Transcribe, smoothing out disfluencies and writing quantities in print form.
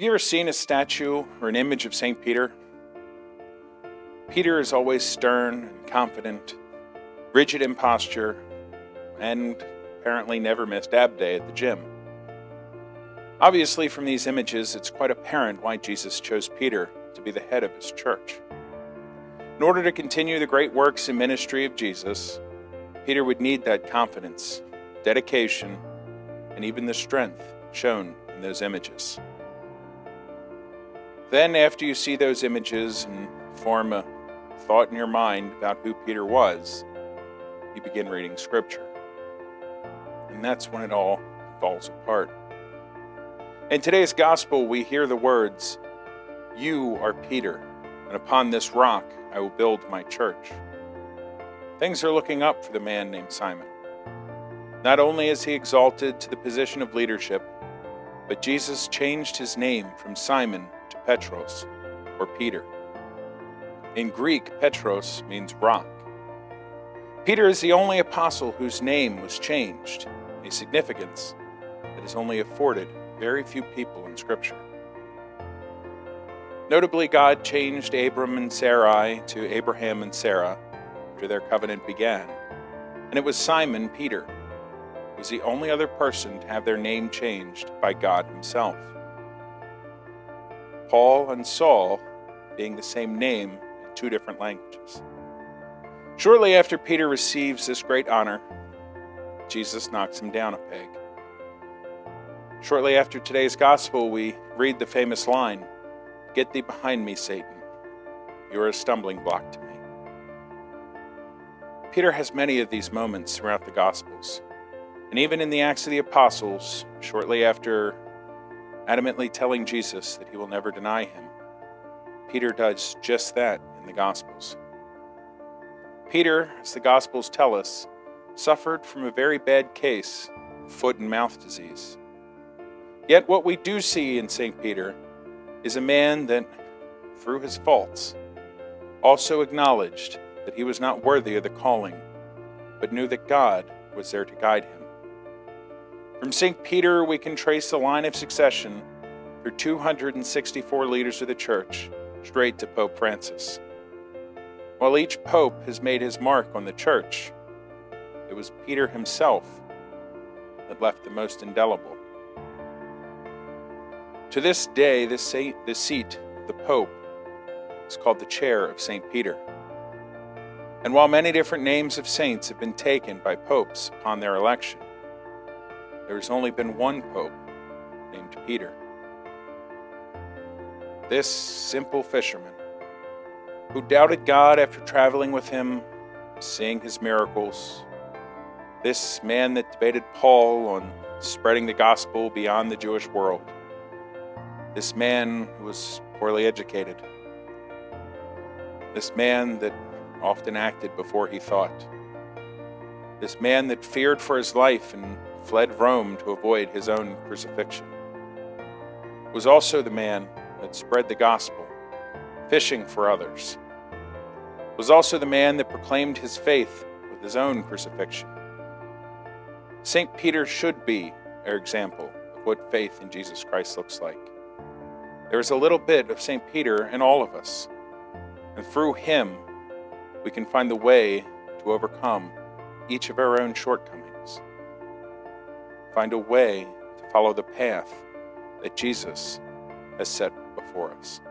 You ever seen a statue or an image of St. Peter? Peter is always stern and confident, rigid in posture, and apparently never missed ab day at the gym. Obviously, from these images, it's quite apparent why Jesus chose Peter to be the head of his church. In order to continue the great works and ministry of Jesus, Peter would need that confidence, dedication, and even the strength shown in those images. Then, after you see those images and form a thought in your mind about who Peter was, you begin reading Scripture. And that's when it all falls apart. In today's Gospel, we hear the words, "You are Peter, and upon this rock I will build my church." Things are looking up for the man named Simon. Not only is he exalted to the position of leadership, but Jesus changed his name from Simon to Petros, or Peter. In Greek, Petros means rock. Peter is the only apostle whose name was changed, a significance that is only afforded very few people in Scripture. Notably, God changed Abram and Sarai to Abraham and Sarah after their covenant began, and it was Simon Peter who was the only other person to have their name changed by God himself. Paul and Saul being the same name in two different languages. Shortly after Peter receives this great honor, Jesus knocks him down a peg. Shortly after today's gospel, we read the famous line, "Get thee behind me, Satan. You are a stumbling block to me." Peter has many of these moments throughout the Gospels, and even in the Acts of the Apostles, shortly after adamantly telling Jesus that he will never deny him, Peter does just that in the Gospels. Peter, as the Gospels tell us, suffered from a very bad case of foot and mouth disease. Yet what we do see in St. Peter is a man that, through his faults, also acknowledged that he was not worthy of the calling, but knew that God was there to guide him. From St. Peter, we can trace the line of succession through 264 leaders of the Church, straight to Pope Francis. While each pope has made his mark on the Church, it was Peter himself that left the most indelible. To this day, the seat of the Pope is called the Chair of St. Peter. And while many different names of saints have been taken by popes upon their election, there has only been one pope named Peter. This simple fisherman, who doubted God after traveling with him, seeing his miracles, this man that debated Paul on spreading the gospel beyond the Jewish world, this man who was poorly educated, this man that often acted before he thought, this man that feared for his life and fled Rome to avoid his own crucifixion, was also the man that spread the gospel, fishing for others, was also the man that proclaimed his faith with his own crucifixion. St. Peter should be our example of what faith in Jesus Christ looks like. There is a little bit of St. Peter in all of us, and through him we can find the way to overcome each of our own shortcomings, find a way to follow the path that Jesus has set before us.